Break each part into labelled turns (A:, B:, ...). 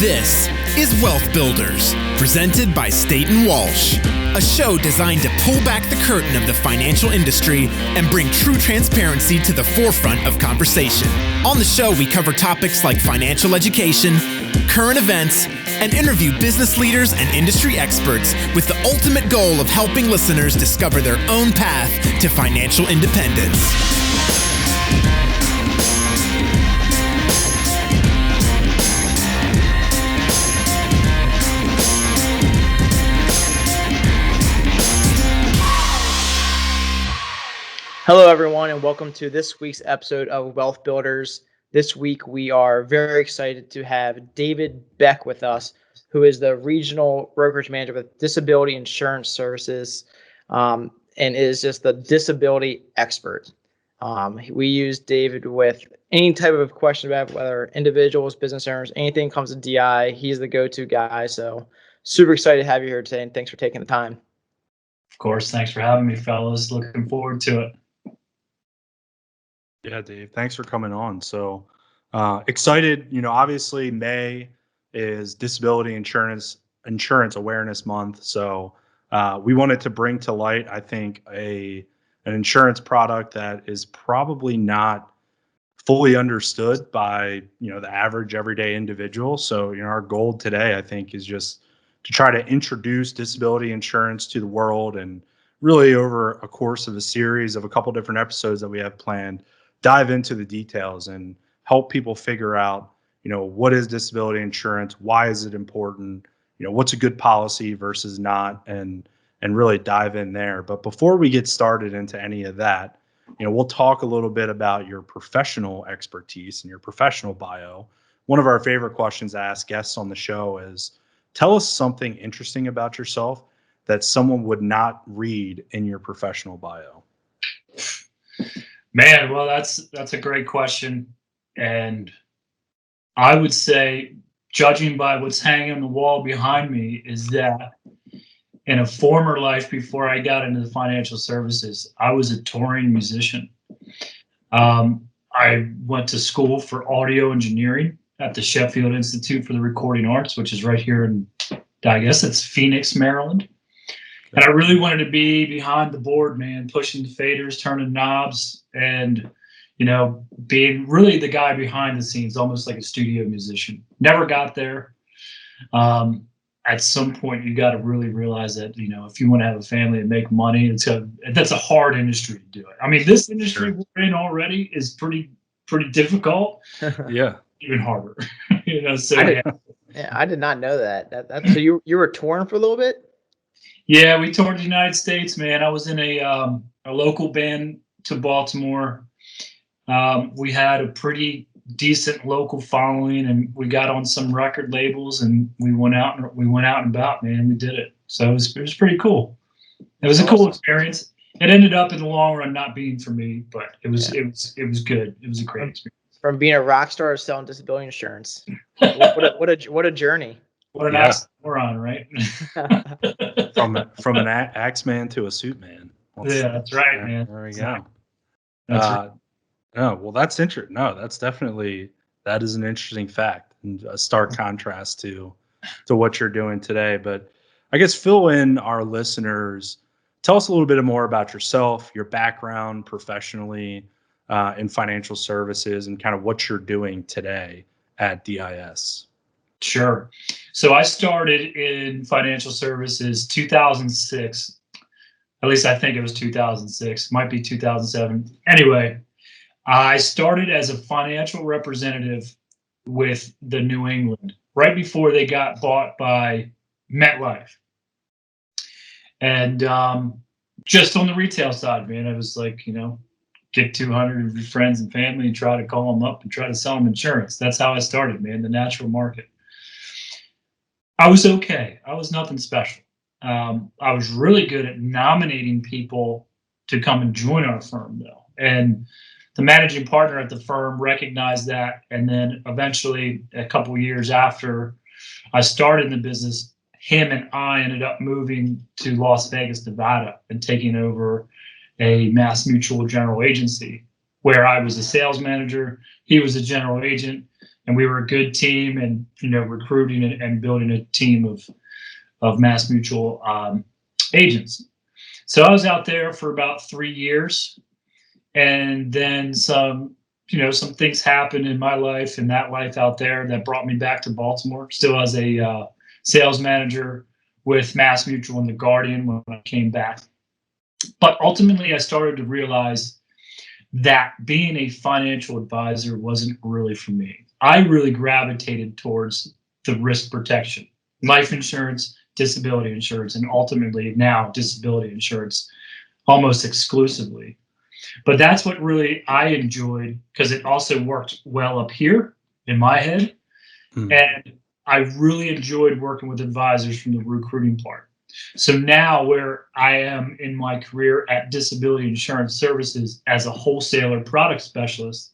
A: This is Wealth Builders, presented by StatonWalsh, a show designed to pull back the curtain of the financial industry and bring true transparency to the forefront of conversation. On the show, we cover topics like financial education, current events, and interview business leaders and industry experts with the ultimate goal of helping listeners discover their own path to financial independence.
B: Hello, everyone, and welcome to this week's episode of Wealth Builders. This week, we are very excited to have David Beck with us, who is the Regional Brokerage Manager with Disability Insurance Services and is just the disability expert. We use David with any type of question about whether individuals, business owners, anything comes to DI. He's the go-to guy. So super excited to have you here today, and thanks for taking the time.
C: Of course. Thanks for having me, fellas. Looking forward to it.
D: Yeah, Dave, thanks for coming on. So excited, obviously May is Disability Insurance Awareness Month. So we wanted to bring to light, I think, an insurance product that is probably not fully understood by, the average everyday individual. So, our goal today, I think, is just to try to introduce disability insurance to the world, and really over a course of a series of a couple different episodes that we have planned, dive into the details and help people figure out, what is disability insurance? Why is it important? What's a good policy versus not, and really dive in there. But before we get started into any of that, we'll talk a little bit about your professional expertise and your professional bio. One of our favorite questions to ask guests on the show is, tell us something interesting about yourself that someone would not read in your professional bio.
C: Man, well, that's a great question. And I would say, judging by what's hanging on the wall behind me, is that in a former life before I got into the financial services, I was a touring musician. I went to school for audio engineering at the Sheffield Institute for the Recording Arts, which is right here in, I guess it's Phoenix, Maryland. And I really wanted to be behind the board, man, pushing the faders, turning knobs, and, being really the guy behind the scenes, almost like a studio musician. Never got there. At some point, you got to really realize that, if you want to have a family and make money, that's a hard industry to do it. I mean, this industry we're in already is pretty difficult.
D: Yeah.
C: Even harder.
B: I did not know that. So you were touring for a little bit?
C: Yeah, we toured the United States, man. I was in a local band to Baltimore. We had a pretty decent local following, and we got on some record labels, and we went out and about, man. We did it. So it was pretty cool. It was a cool experience. It ended up in the long run not being for me, but it was good. It was a great experience.
B: From being a rock star to selling disability insurance. What a journey.
C: What an ass we're on, right?
D: from an axe man to a suit man.
C: That's right, man.
D: There we go. No, well, that's interesting. No, that is an interesting fact, and a stark contrast to what you're doing today. But I guess fill in our listeners. Tell us a little bit more about yourself, your background professionally in financial services, and kind of what you're doing today at DIS.
C: Sure. So I started in financial services 2006. At least I think it was 2006. Might be 2007. Anyway, I started as a financial representative with the New England right before they got bought by MetLife. And just on the retail side, man, I was like, get 200 of your friends and family and try to call them up and try to sell them insurance. That's how I started, man, the natural market. I was okay. I was nothing special. I was really good at nominating people to come and join our firm, though. And the managing partner at the firm recognized that. And then eventually, a couple of years after I started in the business, him and I ended up moving to Las Vegas, Nevada, and taking over a Mass Mutual general agency where I was a sales manager. He was a general agent. and we were a good team, and recruiting and building a team of Mass Mutual agents. So I was out there for about 3 years, and then some things happened in my life and that life out there that brought me back to Baltimore, still as a sales manager with Mass Mutual and the Guardian when I came back. But ultimately, I started to realize that being a financial advisor wasn't really for me. I really gravitated towards the risk protection, life insurance, disability insurance, and ultimately now disability insurance almost exclusively. But that's what really I enjoyed, because it also worked well up here in my head. And I really enjoyed working with advisors from the recruiting part. So now where I am in my career at Disability Insurance Services as a wholesaler product specialist,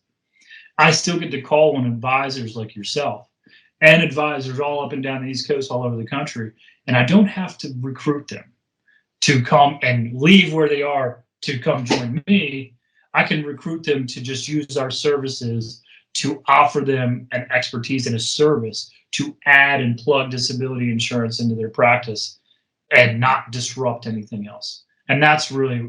C: I still get to call on advisors like yourself and advisors all up and down the East Coast, all over the country. And I don't have to recruit them to come and leave where they are to come join me. I can recruit them to just use our services to offer them an expertise and a service to add and plug disability insurance into their practice and not disrupt anything else. And that's really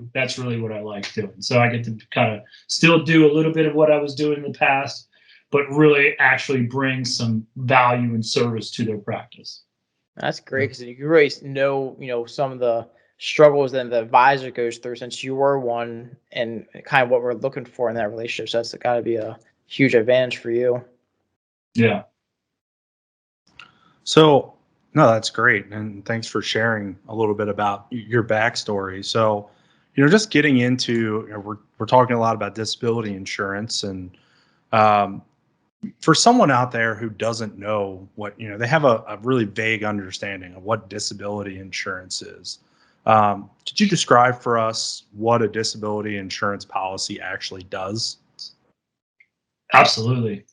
C: what I like doing. So I get to kind of still do a little bit of what I was doing in the past, but really actually bring some value and service to their practice.
B: That's great, because you really know, some of the struggles that the advisor goes through, since you were one, and kind of what we're looking for in that relationship. So that's got to be a huge advantage for you.
C: Yeah.
D: So, no, that's great. And thanks for sharing a little bit about your backstory. So, just getting into, we're talking a lot about disability insurance, and for someone out there who doesn't know what, they have a really vague understanding of what disability insurance is. Could you describe for us what a disability insurance policy actually does?
C: Absolutely.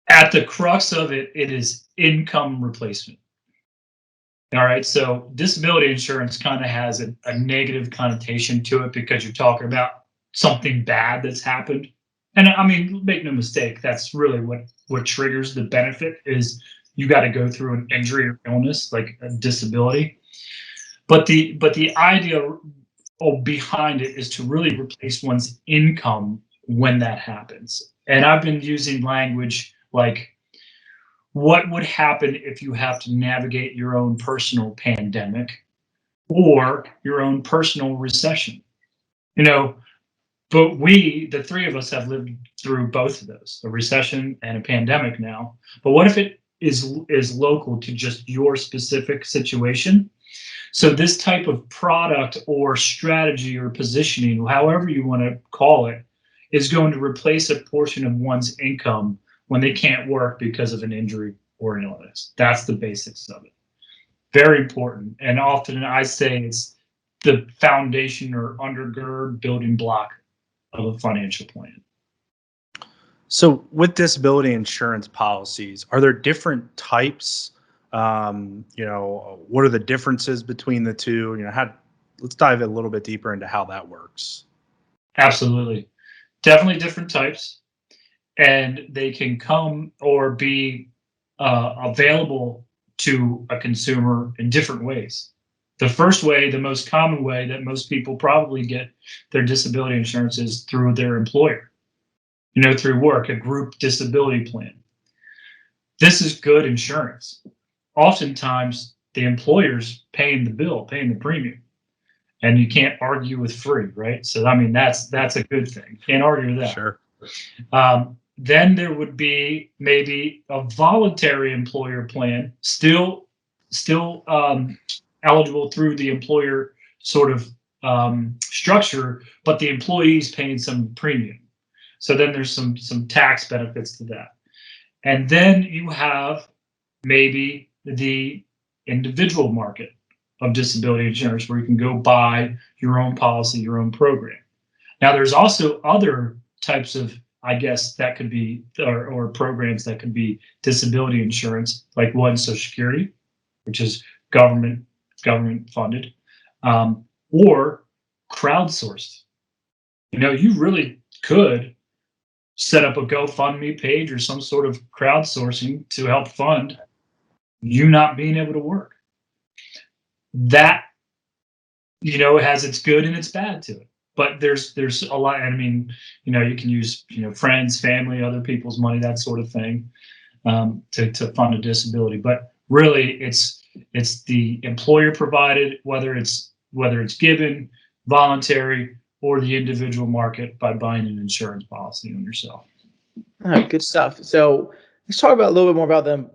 C: At the crux of it, it is income replacement. All right. So disability insurance kind of has a negative connotation to it, because you're talking about something bad that's happened. And I mean, make no mistake, that's really what triggers the benefit is you got to go through an injury or illness, like a disability. But the idea behind it is to really replace one's income when that happens. And I've been using language like, what would happen if you have to navigate your own personal pandemic or your own personal recession? But the three of us have lived through both of those, a recession and a pandemic now. But what if it is local to just your specific situation? So this type of product or strategy or positioning, however you want to call it, is going to replace a portion of one's income when they can't work because of an injury or an illness. That's the basics of it. Very important. And often I say it's the foundation or undergird building block of a financial plan.
D: So with disability insurance policies, are there different types? What are the differences between the two? Let's dive a little bit deeper into how that works.
C: Absolutely. Definitely different types. And they can come or be available to a consumer in different ways. The first way, the most common way that most people probably get their disability insurance is through their employer, through work, a group disability plan. This is good insurance. Oftentimes, the employer's paying the bill, paying the premium, and you can't argue with free, right? So, I mean, that's a good thing. Can't argue with that.
D: Sure.
C: Then there would be maybe a voluntary employer plan, still eligible through the employer sort of structure, but the employee's paying some premium. So then there's some tax benefits to that. And then you have maybe the individual market of disability insurance, where you can go buy your own policy, your own program. Now, there's also other types of, I guess, that could be, or programs that could be disability insurance, like one, Social Security, which is government funded, or crowdsourced. You really could set up a GoFundMe page or some sort of crowdsourcing to help fund you not being able to work. That, has its good and its bad to it. But there's a lot. I mean, you can use, friends, family, other people's money, that sort of thing, to fund a disability. But really, it's the employer provided, whether it's given, voluntary, or the individual market by buying an insurance policy on yourself.
B: All right, good stuff. So let's talk about a little bit more about the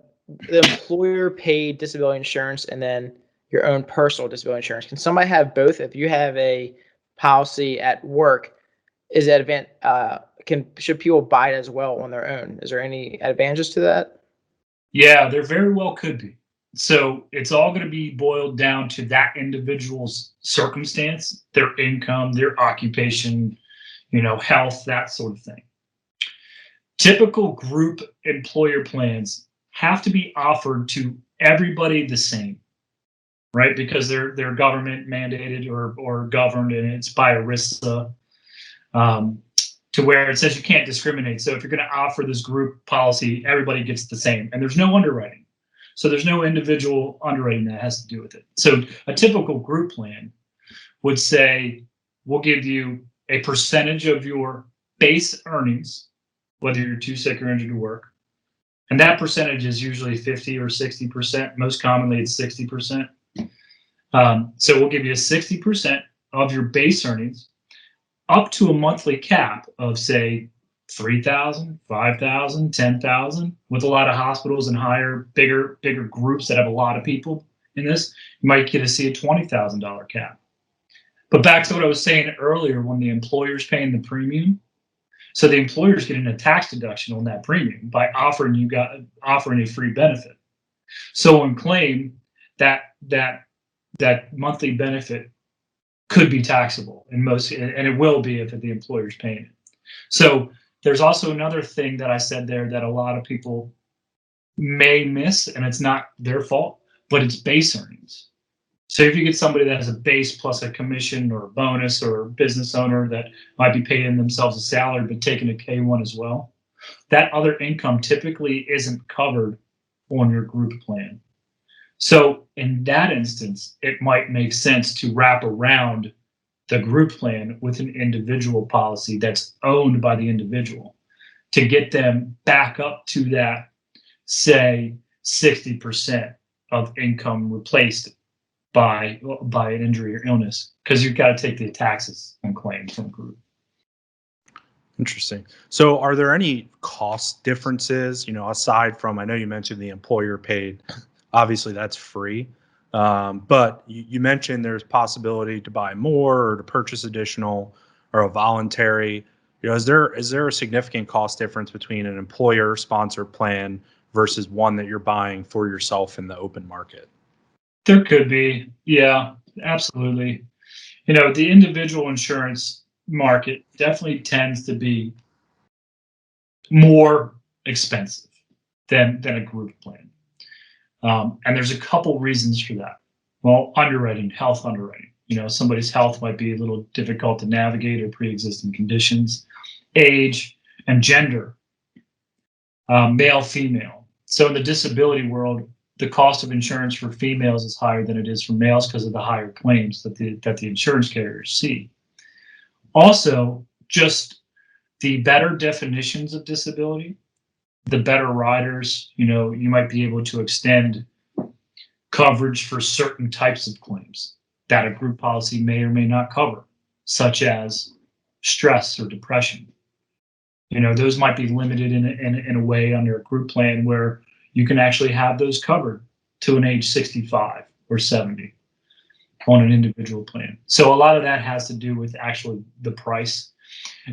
B: employer paid disability insurance and then your own personal disability insurance. Can somebody have both? If you have a policy at work, is that should people buy it as well on their own? Is there any advantages to that?
C: Yeah, there very well could be. So it's all going to be boiled down to that individual's circumstance, their income, their occupation, health, that sort of thing. Typical group employer plans have to be offered to everybody the same, right? Because they're government mandated or governed, and it's by ERISA, to where it says you can't discriminate. So if you're going to offer this group policy, everybody gets the same, and there's no underwriting. So there's no individual underwriting that has to do with it. So a typical group plan would say, we'll give you a percentage of your base earnings, whether you're too sick or injured to work. And that percentage is usually 50 or 60%. Most commonly, it's 60%. So we'll give you 60% of your base earnings up to a monthly cap of, say, $3,000, $5,000, $10,000. With a lot of hospitals and bigger groups that have a lot of people in this, you might get to see a $20,000 cap. But back to what I was saying earlier, when the employer's paying the premium, so the employer's getting a tax deduction on that premium by offering a free benefit. So on claim, that monthly benefit could be taxable and it will be if the employer's paying it. So there's also another thing that I said there that a lot of people may miss, and it's not their fault, but it's base earnings. So if you get somebody that has a base plus a commission or a bonus, or a business owner that might be paying themselves a salary but taking a K1 as well, that other income typically isn't covered on your group plan. So in that instance, it might make sense to wrap around the group plan with an individual policy that's owned by the individual to get them back up to that, say, 60% of income replaced by an injury or illness, because you've got to take the taxes on claims from group.
D: Interesting. So are there any cost differences, aside from, I know you mentioned the employer paid, obviously that's free. But you mentioned there's possibility to buy more or to purchase additional or a voluntary. Is there a significant cost difference between an employer sponsored plan versus one that you're buying for yourself in the open market?
C: There could be. Yeah, absolutely. The individual insurance market definitely tends to be more expensive than a group plan. And there's a couple reasons for that. Well, underwriting, health underwriting. Somebody's health might be a little difficult to navigate, or pre-existing conditions, age, and gender, male, female. So in the disability world, the cost of insurance for females is higher than it is for males because of the higher claims that the insurance carriers see. Also, just the better definitions of disability, the better riders, you might be able to extend coverage for certain types of claims that a group policy may or may not cover, such as stress or depression. Those might be limited in a way under a group plan where you can actually have those covered to an age 65 or 70 on an individual plan. So a lot of that has to do with actually the price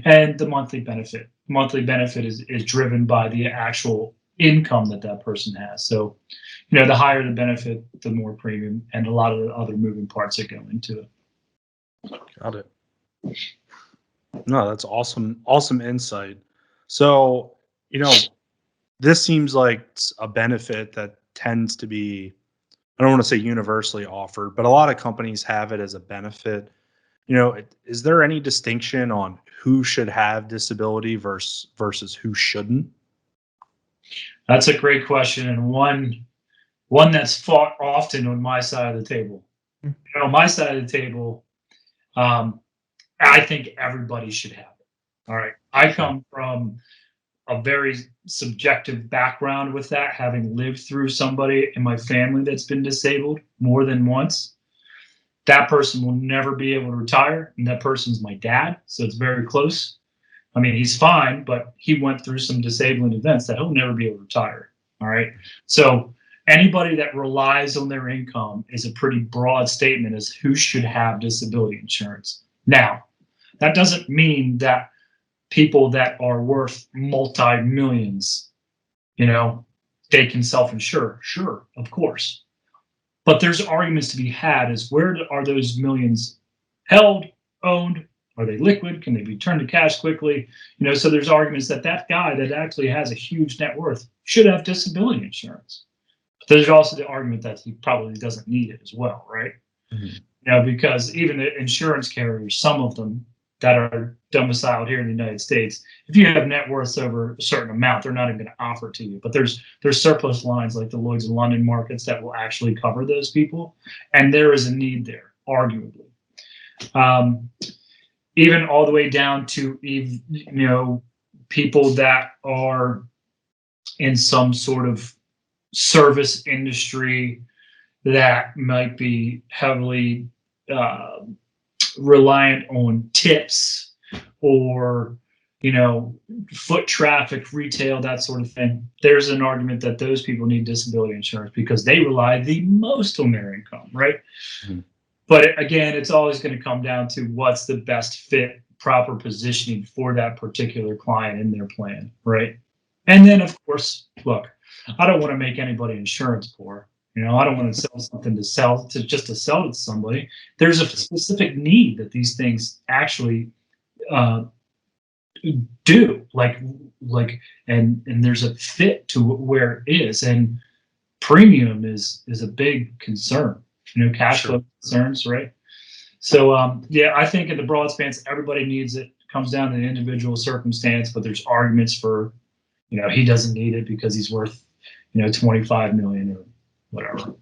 C: and the monthly benefit. Monthly benefit is driven by the actual income that person has. So, the higher the benefit, the more premium, and a lot of the other moving parts that go into it.
D: Got it. No, that's awesome. Awesome insight. So, this seems like a benefit that tends to be, I don't want to say universally offered, but a lot of companies have it as a benefit. Is there any distinction on who should have disability versus who shouldn't?
C: That's a great question, and one that's fought often on my side of the table. On my side of the table, I think everybody should have it. All right. I come from a very subjective background with that, having lived through somebody in my family that's been disabled more than once. That person will never be able to retire, and that person's my dad, so it's very close. I mean, he's fine, but he went through some disabling events that he'll never be able to retire. All right. So anybody that relies on their income is a pretty broad statement as who should have disability insurance. Now, that doesn't mean that people that are worth multi-millions, they can self-insure. Sure, of course. But there's arguments to be had as where are those millions held, owned? Are they liquid? Can they be turned to cash quickly? So there's arguments that guy that actually has a huge net worth should have disability insurance. But there's also the argument that he probably doesn't need it as well, right? Mm-hmm. Because even the insurance carriers, some of them that are domiciled here in the United States, if you have net worths over a certain amount, they're not even going to offer it to you. But there's surplus lines like the Lloyd's of London markets that will actually cover those people, and there is a need there, arguably. Even all the way down to people that are in some sort of service industry that might be heavily reliant on tips or foot traffic, retail, that sort of thing. There's an argument that those people need disability insurance because they rely the most on their income, right? Mm-hmm. But again, it's always going to come down to what's the best fit, proper positioning for that particular client in their plan, right? And then, of course, look, I don't want to make anybody insurance poor. I don't want to sell something to sell to somebody. There's a specific need that these things actually do, and there's a fit to where it is, and premium is a big concern. Cash flow concerns, right? So, I think in the broad stance, everybody needs it. It comes down to the individual circumstance, but there's arguments for, he doesn't need it because he's worth, 25 million or whatever,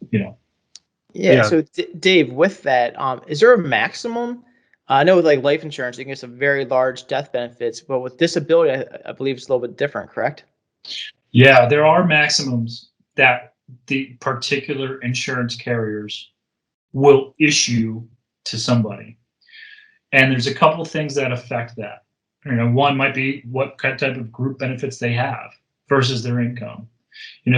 B: Yeah. So Dave, with that, is there a maximum? I know with life insurance, you can get some very large death benefits, but with disability, I believe it's a little bit different, correct?
C: Yeah, there are maximums that the particular insurance carriers will issue to somebody. And there's a couple of things that affect that. One might be what type of group benefits they have versus their income.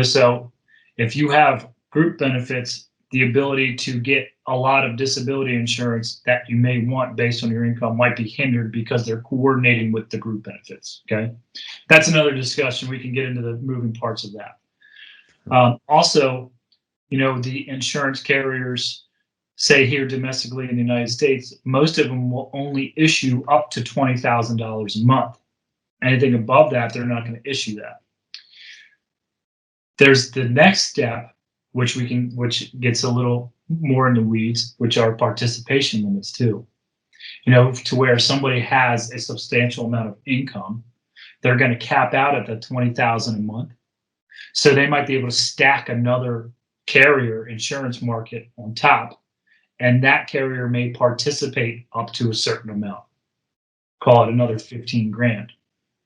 C: So if you have group benefits, the ability to get a lot of disability insurance that you may want based on your income might be hindered because they're coordinating with the group benefits. Okay. That's another discussion. We can get into the moving parts of that. Also, the insurance carriers, say here domestically in the United States, most of them will only issue up to $20,000 a month. Anything above that, they're not going to issue that. There's the next step, which gets a little more in the weeds, which are participation limits too. To where somebody has a substantial amount of income, they're going to cap out at the $20,000 a month. So they might be able to stack another carrier insurance market on top, and that carrier may participate up to a certain amount. Call it another 15 grand,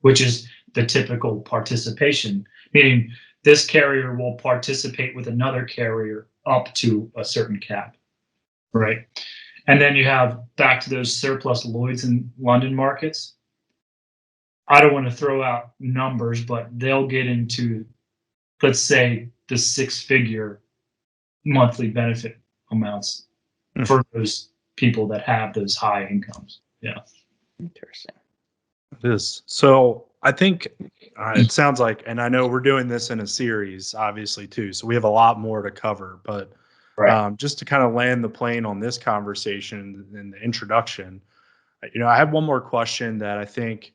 C: which is the typical participation, meaning this carrier will participate with another carrier up to a certain cap, right? And then you have back to those surplus Lloyd's and London markets. I don't want to throw out numbers, but they'll get into, let's say, the six-figure monthly benefit amounts for those people that have those high incomes. Yeah.
B: Interesting.
D: It is. So I think it sounds like, and I know we're doing this in a series, obviously, too. So we have a lot more to cover. But just to kind of land the plane on this conversation in the introduction, I have one more question that I think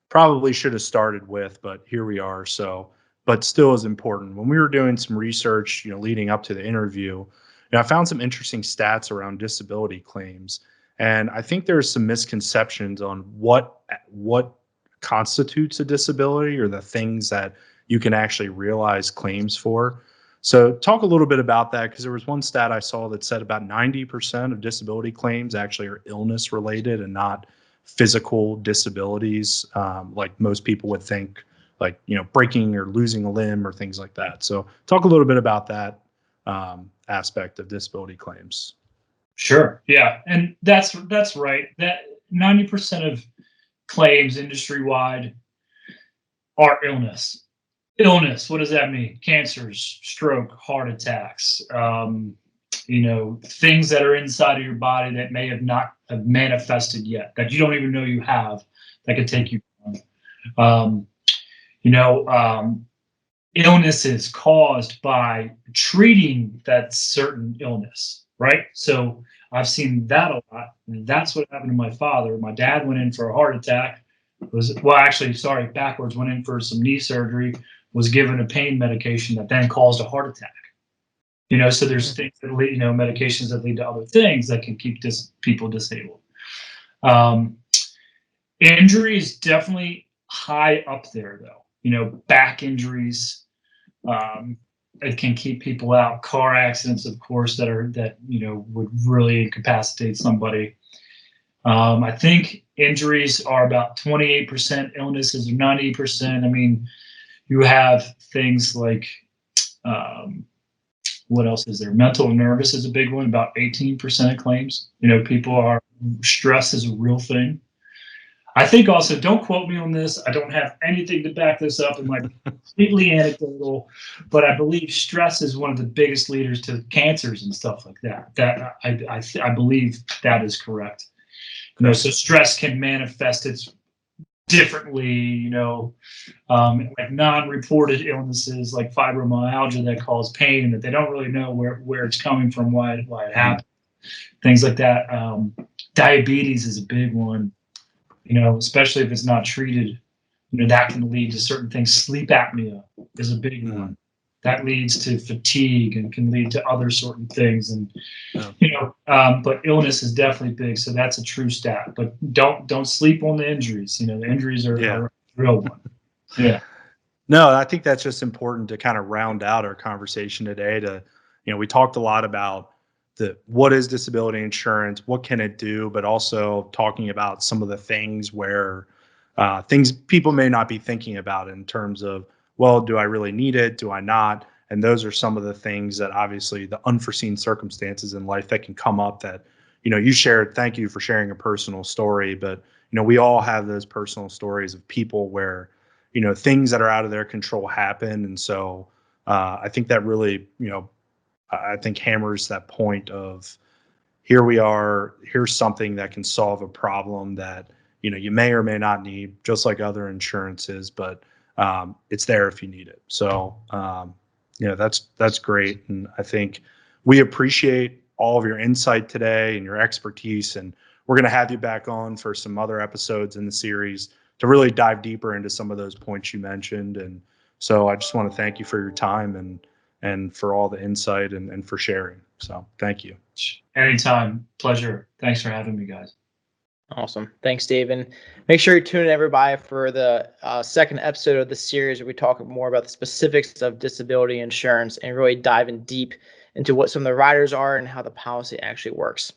D: probably should have started with, but here we are. So, but still is important. When we were doing some research, leading up to the interview, I found some interesting stats around disability claims. And I think there's some misconceptions on what constitutes a disability or the things that you can actually realize claims for. So talk a little bit about that, because there was one stat I saw that said about 90% of disability claims actually are illness related and not physical disabilities, like most people would think, like, breaking or losing a limb or things like that. So talk a little bit about that aspect of disability claims.
C: Sure. Yeah. And that's right. That 90% of claims industry wide are illness. Illness, what does that mean? Cancers, stroke, heart attacks, things that are inside of your body that may have not have manifested yet, that you don't even know you have, that could take you down. Illnesses caused by treating that certain illness, right? So I've seen that a lot. And that's what happened to my father. My dad went in for a heart attack. Backwards, went in for some knee surgery, was given a pain medication that then caused a heart attack. So there's things that lead, medications that lead to other things that can keep people disabled. Injury is definitely high up there, though. Back injuries, it can keep people out. Car accidents, of course, that would really incapacitate somebody. I think injuries are about 28%. Illnesses are 90%. I mean, you have things like, what else is there? Mental and nervous is a big one. About 18% of claims. Stress is a real thing. I think also, don't quote me on this, I don't have anything to back this up, and completely anecdotal, but I believe stress is one of the biggest leaders to cancers and stuff like that. That I believe that is correct. So stress can manifest its differently, like non-reported illnesses like fibromyalgia that cause pain and that they don't really know where it's coming from, why it happened, things like that. Diabetes is a big one. Especially if it's not treated, that can lead to certain things. Sleep apnea is a big one. That leads to fatigue and can lead to other certain things. And, but illness is definitely big. So that's a true stat. But don't sleep on the injuries. The injuries are a real one. Yeah.
D: No, I think that's just important to kind of round out our conversation today. We talked a lot about what is disability insurance, what can it do, but also talking about some of the things where things people may not be thinking about in terms of, well, do I really need it? Do I not? And those are some of the things that obviously the unforeseen circumstances in life that can come up that, you shared. Thank you for sharing a personal story, but, we all have those personal stories of people where, things that are out of their control happen. And so I think that really, I think hammers that point of, here we are, here's something that can solve a problem that, you may or may not need, just like other insurances, but it's there if you need it. So, that's great. And I think we appreciate all of your insight today and your expertise. And we're going to have you back on for some other episodes in the series to really dive deeper into some of those points you mentioned. And so I just want to thank you for your time and for all the insight and for sharing. So thank you.
C: Anytime. Pleasure. Thanks for having me, guys.
B: Awesome. Thanks, Dave. And make sure you tune in, everybody, for the second episode of the series where we talk more about the specifics of disability insurance and really diving deep into what some of the riders are and how the policy actually works.